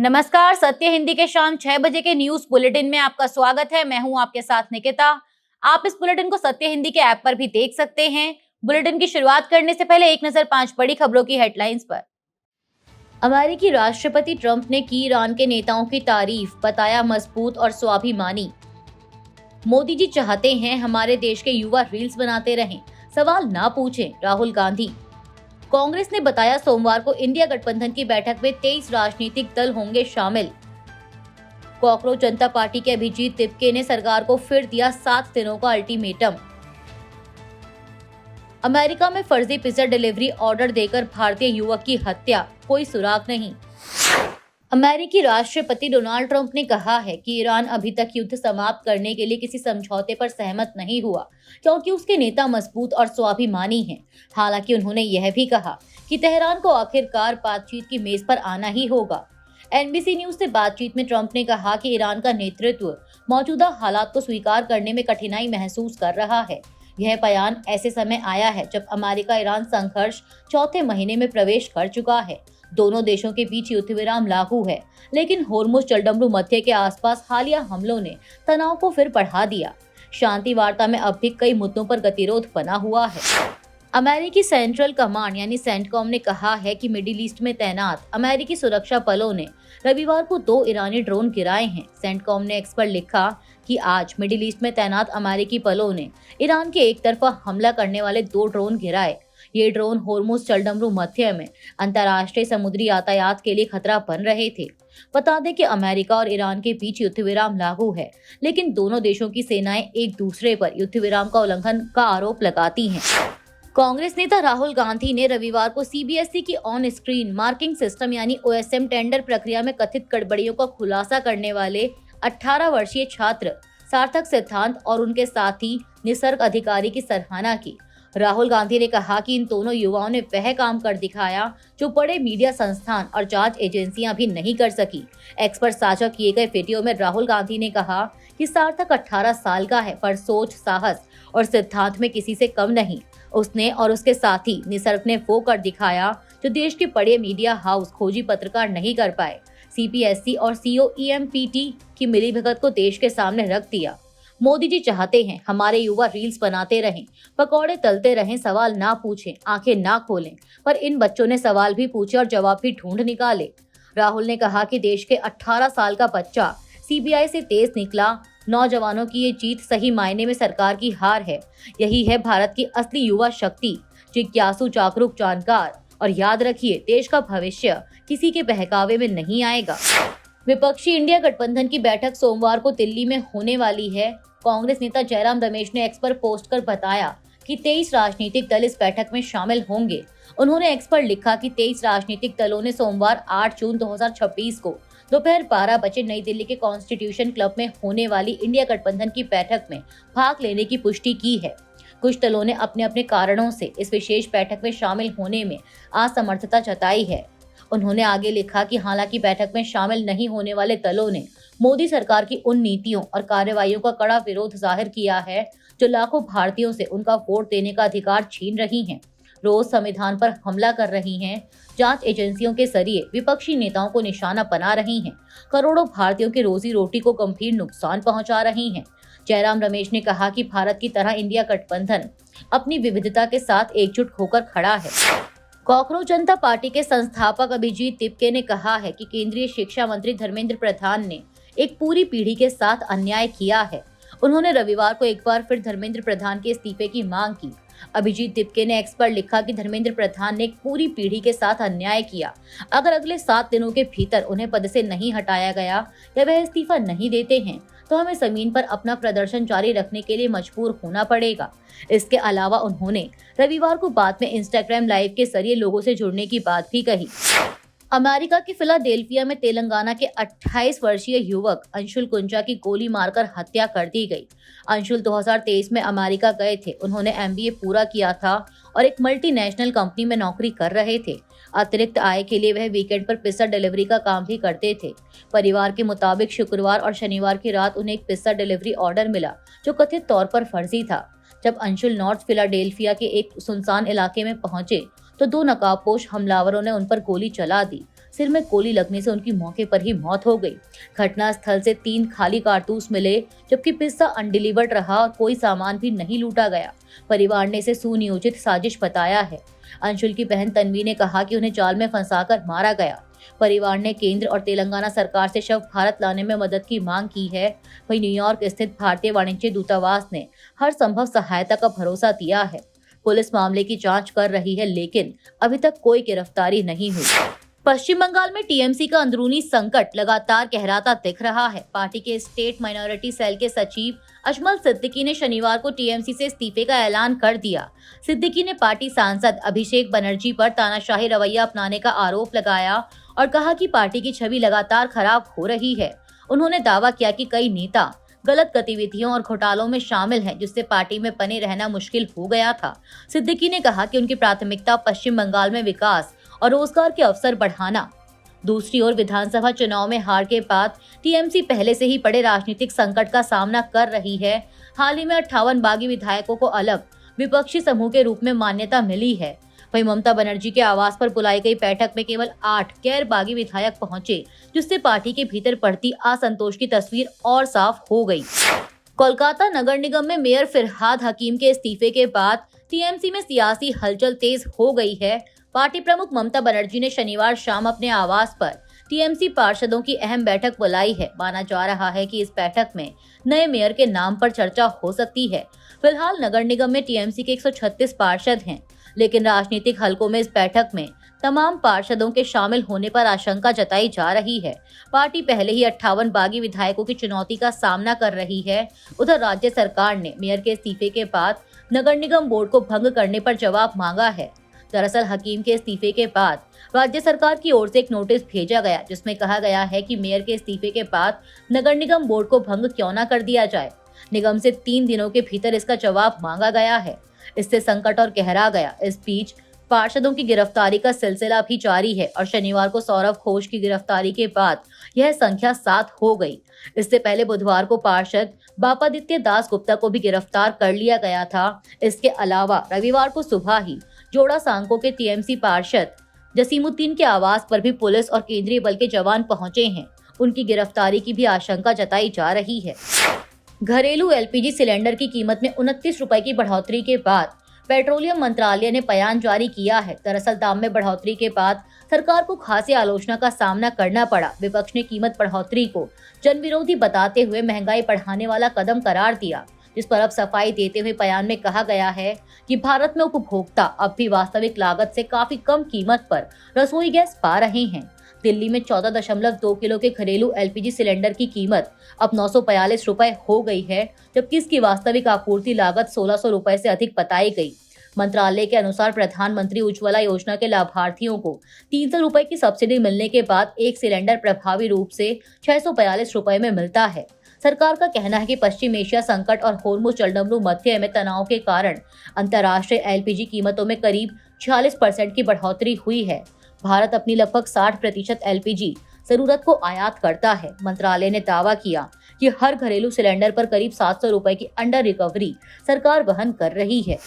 नमस्कार, सत्य हिंदी के शाम 6 बजे के न्यूज बुलेटिन में आपका स्वागत है। मैं हूं आपके साथ निकिता। आप इस बुलेटिन को सत्य हिंदी के ऐप पर भी देख सकते हैं। बुलेटिन की शुरुआत करने से पहले एक नजर 5 बड़ी खबरों की हेडलाइंस पर। अमेरिकी राष्ट्रपति ट्रंप ने की ईरान के नेताओं की तारीफ, बताया मजबूत और स्वाभिमानी। मोदी जी चाहते हैं हमारे देश के युवा रील्स बनाते रहें, सवाल ना पूछें, राहुल गांधी। कांग्रेस ने बताया सोमवार को इंडिया गठबंधन की बैठक में 23 राजनीतिक दल होंगे शामिल। कॉकरोच जनता पार्टी के अभिजीत तिपके ने सरकार को फिर दिया 7 दिनों का अल्टीमेटम। अमेरिका में फर्जी पिज्जा डिलीवरी ऑर्डर देकर भारतीय युवक की हत्या, कोई सुराग नहीं। अमेरिकी राष्ट्रपति डोनाल्ड ट्रंप ने कहा है कि ईरान अभी तक युद्ध समाप्त करने के लिए किसी समझौते पर सहमत नहीं हुआ, क्योंकि उसके नेता मजबूत और स्वाभिमानी हैं। हालांकि उन्होंने यह भी कहा कि तेहरान को आखिरकार बातचीत की मेज पर आना ही होगा। एनबीसी न्यूज से बातचीत में ट्रंप ने कहा कि ईरान का नेतृत्व मौजूदा हालात को स्वीकार करने में कठिनाई महसूस कर रहा है। यह बयान ऐसे समय आया है जब अमेरिका ईरान संघर्ष चौथे महीने में प्रवेश कर चुका है। दोनों देशों के बीच युद्ध विराम लागू है, लेकिन होर्मुज जलडमरू मध्य के आसपास हालिया हमलों ने तनाव को फिर बढ़ा दिया। शांति वार्ता में अब भी कई मुद्दों पर गतिरोध बना हुआ है। अमेरिकी सेंट्रल कमांड यानी सेंटकॉम ने कहा है कि मिडिल ईस्ट में तैनात अमेरिकी सुरक्षा बलों ने रविवार को 2 ईरानी ड्रोन गिराए हैं। सेंटकॉम ने एक्स पर लिखा कि आज मिडिल ईस्ट में तैनात अमेरिकी बलों ने ईरान के एक तरफा हमला करने वाले 2 ड्रोन गिराए। ये ड्रोन होर्मुज जलडमरू मध्य में अंतर्राष्ट्रीय समुद्री यातायात के लिए खतरा बन रहे थे। बता दें कि अमेरिका और ईरान के बीच युद्ध विराम लागू है, लेकिन दोनों देशों की सेनाएं एक दूसरे पर युद्ध विराम का उल्लंघन का आरोप लगाती हैं। कांग्रेस नेता राहुल गांधी ने रविवार को सीबीएसई की ऑन स्क्रीन मार्किंग सिस्टम यानी ओएसएम टेंडर प्रक्रिया में कथित गड़बड़ियों का खुलासा करने वाले 18 वर्षीय छात्र सार्थक सिद्धांत और उनके साथी निसर्ग अधिकारी की सराहना की। राहुल गांधी ने कहा कि इन दोनों युवाओं ने वह काम कर दिखाया जो बड़े मीडिया संस्थान और जांच एजेंसियां भी नहीं कर सकी। एक्स पर साझा किए गए वीडियो में राहुल गांधी ने कहा कि सार्थक 18 साल का है, पर सोच, साहस और सिद्धांत में किसी से कम नहीं। उसने और उसके साथी निसर्ग ने वो कर दिखाया जो देश के बड़े मीडिया हाउस खोजी पत्रकार नहीं कर पाए। सीपीएससी और सीओईएमपीटी की मिलीभगत को देश के सामने रख दिया। मोदी जी चाहते हैं हमारे युवा रील्स बनाते रहें, पकौड़े तलते रहें, सवाल ना पूछें, आंखें ना खोलें, पर इन बच्चों ने सवाल भी पूछे और जवाब भी ढूंढ निकाले। राहुल ने कहा कि देश के 18 साल का बच्चा सीबीआई से तेज निकला। नौजवानों की ये जीत सही मायने में सरकार की हार है। यही है भारत की असली युवा शक्ति, जिज्ञासु, जागरूक, जानकार। और याद रखिए, देश का भविष्य किसी के बहकावे में नहीं आएगा। विपक्षी इंडिया गठबंधन की बैठक सोमवार को दिल्ली में होने वाली है। कांग्रेस नेता जयराम रमेश ने एक्स पर पोस्ट कर बताया कि 23 राजनीतिक दल इस बैठक में शामिल होंगे। उन्होंने एक्स पर लिखा कि 23 राजनीतिक दलों ने सोमवार 8 जून 2026 को दोपहर 12 बजे नई दिल्ली के कॉन्स्टिट्यूशन क्लब में होने वाली इंडिया गठबंधन की बैठक में भाग लेने की पुष्टि की है। कुछ दलों ने अपने अपने कारणों से इस विशेष बैठक में शामिल होने में असमर्थता जताई है। उन्होंने आगे लिखा कि हालांकि बैठक में शामिल नहीं होने वाले दलों ने मोदी सरकार की उन नीतियों और कार्रवाइयों का कड़ा विरोध जाहिर किया है जो लाखों भारतीयों से उनका वोट देने का अधिकार छीन रही हैं, रोज संविधान पर हमला कर रही हैं, जांच एजेंसियों के जरिए विपक्षी नेताओं को निशाना बना रही हैं, करोड़ों भारतीयों की रोजी रोटी को गंभीर नुकसान पहुंचा रही हैं। जयराम रमेश ने कहा कि भारत की तरह इंडिया गठबंधन अपनी विविधता के साथ एकजुट होकर खड़ा है। कॉकरोच जनता पार्टी के संस्थापक अभिजीत तिपके ने कहा है कि केंद्रीय शिक्षा मंत्री धर्मेंद्र प्रधान ने एक पूरी पीढ़ी के साथ अन्याय किया है। उन्होंने रविवार को एक बार फिर धर्मेंद्र प्रधान के इस्तीफे की मांग की। अभिजीत तिपके ने एक्स पर लिखा कि धर्मेंद्र प्रधान ने एक पूरी पीढ़ी के साथ अन्याय किया। अगर अगले 7 दिनों के भीतर उन्हें पद से नहीं हटाया गया या वह इस्तीफा नहीं देते हैं तो हमें जमीन पर अपना प्रदर्शन जारी रखने के लिए मजबूर होना पड़ेगा। इसके अलावा उन्होंने रविवार को बाद में इंस्टाग्राम लाइव के जरिए लोगों से जुड़ने की बात भी कही। अमेरिका के फिलाडेल्फिया में तेलंगाना के 28 वर्षीय युवक अंशुल कुंजा की गोली मारकर हत्या कर दी गई। अंशुल 2023 में अमेरिका गए थे। उन्होंने एमबीए पूरा किया था और एक मल्टीनेशनल कंपनी में नौकरी कर रहे थे। अतिरिक्त आय के लिए वह वीकेंड पर पिज्जा डिलीवरी का काम भी करते थे। परिवार के मुताबिक शुक्रवार और शनिवार की रात उन्हें एक पिज्जा डिलीवरी ऑर्डर मिला जो कथित तौर पर फर्जी था। जब अंशुल नॉर्थ फिलाडेल्फिया के एक सुनसान इलाके में पहुंचे तो 2 नकाबपोश हमलावरों ने उन पर गोली चला दी, सिर में गोली लगने से उनकी मौके पर ही मौत हो गई। घटनास्थल से 3 खाली कारतूस मिले, जबकि पिस्सा अनडिलीवर्ड रहा और कोई सामान भी नहीं लूटा गया। परिवार ने इसे सुनियोजित साजिश बताया है। अंशुल की बहन तन्वी ने कहा कि उन्हें जाल में फंसाकर मारा गया। परिवार ने केंद्र और तेलंगाना सरकार से शव भारत लाने में मदद की मांग की है। वहीं न्यूयॉर्क स्थित भारतीय वाणिज्य दूतावास ने हर संभव सहायता का भरोसा दिया है। पुलिस मामले की जांच कर रही है, लेकिन अभी तक कोई गिरफ्तारी नहीं हुई। पश्चिम बंगाल में टीएमसी का अंदरूनी संकट लगातार गहराता दिख रहा है। पार्टी के स्टेट माइनॉरिटी सेल के सचिव अजमल सिद्दीकी ने शनिवार को टीएमसी से इस्तीफे का ऐलान कर दिया। सिद्दीकी ने पार्टी सांसद अभिषेक बनर्जी पर तानाशाही रवैया अपनाने का आरोप लगाया और कहा कि पार्टी की छवि लगातार खराब हो रही है। उन्होंने दावा किया कि कई नेता गलत गतिविधियों और घोटालों में शामिल हैं, जिससे पार्टी में बने रहना मुश्किल हो गया था। सिद्दीकी ने कहा कि उनकी प्राथमिकता पश्चिम बंगाल में विकास और रोजगार के अवसर बढ़ाना। दूसरी ओर विधानसभा चुनाव में हार के बाद टीएमसी पहले से ही बड़े राजनीतिक संकट का सामना कर रही है। हाल ही में 58 बागी विधायकों को अलग विपक्षी समूह के रूप में मान्यता मिली है। वहीं ममता बनर्जी के आवास पर बुलाई गई बैठक में केवल 8 गैर बागी विधायक पहुंचे, जिससे पार्टी के भीतर बढ़ती असंतोष की तस्वीर और साफ हो गई। कोलकाता नगर निगम में मेयर फिरहाद हकीम के इस्तीफे के बाद टीएमसी में सियासी हलचल तेज हो गई है। पार्टी प्रमुख ममता बनर्जी ने शनिवार शाम अपने आवास पर टीएमसी पार्षदों की अहम बैठक बुलाई है। माना जा रहा है कि इस बैठक में नए मेयर के नाम पर चर्चा हो सकती है। फिलहाल नगर निगम में टीएमसी के 136 पार्षद हैं, लेकिन राजनीतिक हलकों में इस बैठक में तमाम पार्षदों के शामिल होने पर आशंका जताई जा रही है। पार्टी पहले ही 58 बागी विधायकों की चुनौती का सामना कर रही है। उधर राज्य सरकार ने मेयर के इस्तीफे के बाद नगर निगम बोर्ड को भंग करने पर जवाब मांगा है। दरअसल हकीम के इस्तीफे के बाद राज्य सरकार की ओर से एक नोटिस भेजा गया, जिसमें कहा गया है कि मेयर के इस्तीफे के बाद नगर निगम बोर्ड को भंग क्यों न कर दिया जाए। निगम से 3 दिनों के भीतर इसका जवाब मांगा गया है। इससे संकट और गहरा गया। इस बीच पार्षदों की गिरफ्तारी का सिलसिला भी जारी है और शनिवार को सौरभ घोष की गिरफ्तारी के बाद यह संख्या 7 हो गई। इससे पहले बुधवार को पार्षद बापादित्य दास गुप्ता को भी गिरफ्तार कर लिया गया था। इसके अलावा रविवार को सुबह ही जोड़ा सांको के टीएमसी पार्षद जसीमुद्दीन के आवास पर भी पुलिस और केंद्रीय बल के जवान पहुंचे हैं। उनकी गिरफ्तारी की भी आशंका जताई जा रही है। घरेलू एलपीजी सिलेंडर की कीमत में 29 रुपए की बढ़ोतरी के बाद पेट्रोलियम मंत्रालय ने बयान जारी किया है। दरअसल दाम में बढ़ोतरी के बाद सरकार को खासी आलोचना का सामना करना पड़ा। विपक्ष ने कीमत बढ़ोतरी को जनविरोधी बताते हुए महंगाई बढ़ाने वाला कदम करार दिया, जिस पर अब सफाई देते हुए बयान में कहा गया है कि भारत में उपभोक्ता अब भी वास्तविक लागत से काफी कम कीमत पर रसोई गैस पा रहे हैं। दिल्ली में 14.2 किलो के घरेलू एलपीजी सिलेंडर की कीमत अब 942 रुपए हो गई है, जबकि इसकी वास्तविक आपूर्ति लागत 1600 रुपए से अधिक बताई गई। मंत्रालय के अनुसार प्रधानमंत्री उज्ज्वला योजना के लाभार्थियों को 300 रुपए की सब्सिडी मिलने के बाद एक सिलेंडर प्रभावी रूप से 642 रुपए में मिलता है। सरकार का कहना है कि पश्चिम एशिया संकट और होर्मुज जलडमरू मध्य में तनाव के कारण अंतर्राष्ट्रीय एलपीजी कीमतों में करीब 46% की बढ़ोतरी हुई है। भारत अपनी लगभग 60% एलपीजी जरूरत को आयात करता है। मंत्रालय ने दावा किया कि हर घरेलू सिलेंडर पर करीब 700 रुपए की अंडर रिकवरी सरकार वहन कर रही है।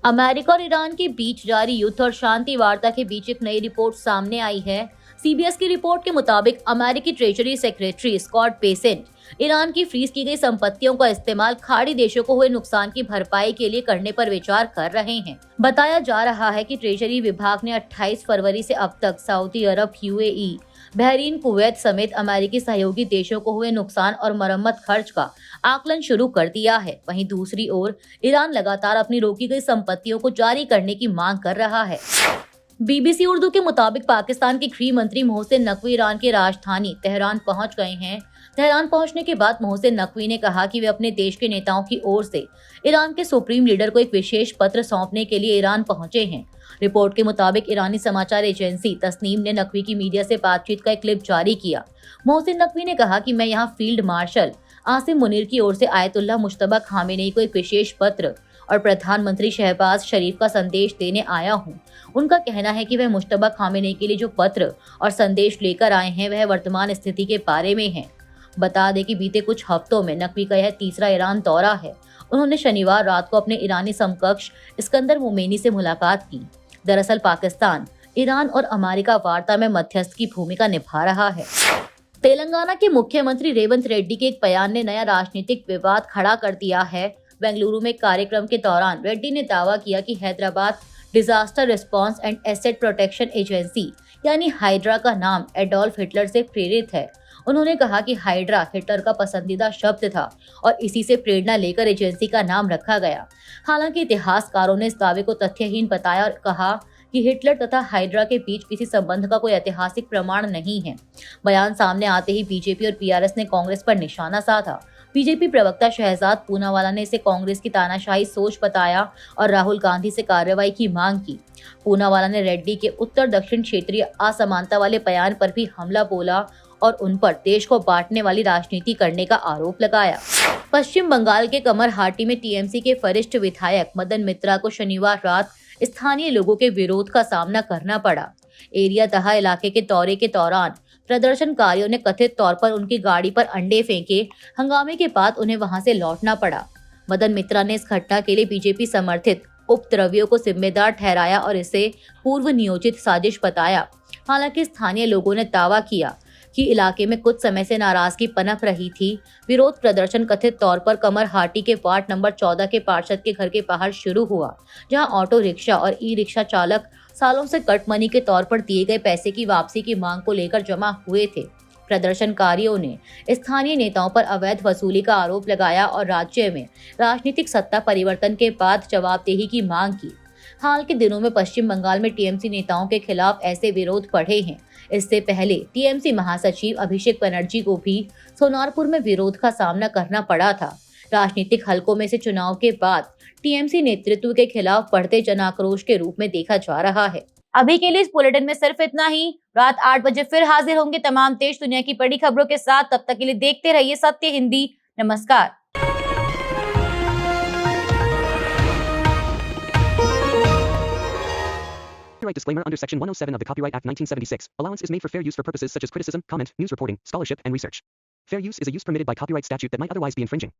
अमेरिका और ईरान के बीच जारी युद्ध और शांति वार्ता के बीच एक नई रिपोर्ट सामने आई है। सीबीएस की रिपोर्ट के मुताबिक अमेरिकी treasury secretary Scott Bessent Iran की फ्रीज की गई संपत्तियों का इस्तेमाल खाड़ी देशों को हुए नुकसान की भरपाई के लिए करने पर विचार कर रहे हैं। बताया जा रहा है कि ट्रेजरी विभाग ने 28 फरवरी से अब तक सऊदी अरब, यूएई, बहरीन, कुवैत समेत अमेरिकी सहयोगी देशों को हुए नुकसान और मरम्मत खर्च का आकलन शुरू कर दिया है। वहीं दूसरी ओर ईरान लगातार अपनी रोकी गई संपत्तियों को जारी करने की मांग कर रहा है। बीबीसी उर्दू के मुताबिक पाकिस्तान के गृह मंत्री मोहसिन नकवी ईरान की राजधानी तेहरान पहुंच गए हैं। तेहरान पहुंचने के बाद मोहसिन नकवी ने कहा कि वे अपने देश के नेताओं की ओर से ईरान के सुप्रीम लीडर को एक विशेष पत्र सौंपने के लिए ईरान पहुंचे हैं। रिपोर्ट के मुताबिक ईरानी समाचार एजेंसी तस्नीम ने नकवी की मीडिया से बातचीत का एक क्लिप जारी किया। मोहसिन नकवी ने कहा कि मैं यहाँ फील्ड मार्शल आसिम मुनीर की ओर से आयतुल्लाह मुश्तबा खामेनेई को एक विशेष पत्र और प्रधानमंत्री शहबाज शरीफ का संदेश देने आया हूँ। उनका कहना है कि वह मुश्तबा खामेनेई के लिए जो पत्र और संदेश लेकर आए हैं वह वर्तमान स्थिति के बारे में है। बता दें कि बीते कुछ हफ्तों में नकवी का यह तीसरा ईरान दौरा है। उन्होंने शनिवार रात को अपने ईरानी समकक्ष इस्कंदर मोमेनी से मुलाकात की। दरअसल पाकिस्तान ईरान और अमेरिका वार्ता में मध्यस्थ की भूमिका निभा रहा है। तेलंगाना के मुख्यमंत्री रेवंत रेड्डी के एक बयान ने नया राजनीतिक विवाद खड़ा कर दिया है। बेंगलुरु में कार्यक्रम के दौरान रेड्डी ने दावा किया कि Hyderabad disaster response and asset protection agency यानी हाइड्रा का नाम एडोल्फ हिटलर से प्रेरित है। उन्होंने कहा कि हाइड्रा हिटलर का पसंदीदा शब्द था और इसी से प्रेरणा लेकर एजेंसी का नाम रखा गया। हालांकि इतिहासकारों ने इस दावे को तथ्यहीन बताया और कहा कि हिटलर तथा हाइड्रा के बीच किसी संबंध का कोई ऐतिहासिक प्रमाण नहीं है। बयान सामने आते ही बीजेपी और पीआरएस ने कांग्रेस पर निशाना साधा। बीजेपी प्रवक्ता शहजाद पूनावाला ने इसे कांग्रेस की तानाशाही सोच बताया और राहुल गांधी से कार्रवाई की मांग की। पूनावाला ने रेड्डी के उत्तर दक्षिण क्षेत्रीय असमानता वाले बयान पर भी हमला बोला और उन पर देश को बांटने वाली राजनीति करने का आरोप लगाया। पश्चिम बंगाल के कमरहाटी में टीएमसी के वरिष्ठ विधायक मदन मित्रा को शनिवार रात स्थानीय लोगों के विरोध का सामना करना पड़ा। एरिया दहा इलाके के दौरे के दौरान प्रदर्शनकारियों ने कथित तौर पर उनकी गाड़ी पर अंडे फेंके। हंगामे के बाद उन्हें वहां से लौटना पड़ा। मदन मित्रा ने इस घटना के लिए बीजेपी समर्थित उपद्रवियों को जिम्मेदार ठहराया और इसे पूर्व नियोजित साजिश बताया। हालांकि स्थानीय लोगों ने दावा किया कि इलाके में कुछ समय से नाराजगी पनप रही थी। विरोध प्रदर्शन कथित तौर पर कमरहाटी के वार्ड नंबर 14 के पार्षद के घर के बाहर शुरू हुआ, जहां ऑटो रिक्शा और ई रिक्शा चालक सालों से कट मनी के तौर पर दिए गए पैसे की वापसी की मांग को लेकर जमा हुए थे। प्रदर्शनकारियों ने स्थानीय नेताओं पर अवैध वसूली का आरोप लगाया और राज्य में राजनीतिक सत्ता परिवर्तन के बाद जवाबदेही की मांग की। हाल के दिनों में पश्चिम बंगाल में टीएमसी नेताओं के खिलाफ ऐसे विरोध बढ़े हैं। इससे पहले टीएमसी महासचिव अभिषेक बनर्जी को भी सोनारपुर में विरोध का सामना करना पड़ा था। राजनीतिक हलकों में से चुनाव के बाद टीएमसी नेतृत्व के खिलाफ बढ़ते जन आक्रोश के रूप में देखा जा रहा है। अभी के लिए इस बुलेटिन में सिर्फ इतना ही। रात 8 बजे फिर हाजिर होंगे तमाम देश दुनिया की बड़ी खबरों के साथ। तब तक के लिए देखते रहिए सत्य हिंदी। नमस्कार। Copyright disclaimer under Section 107 of the Copyright Act 1976. Allowance is made for fair use for purposes such as criticism, comment, news reporting, scholarship, and research. Fair use is a use permitted by copyright statute that might otherwise be infringing.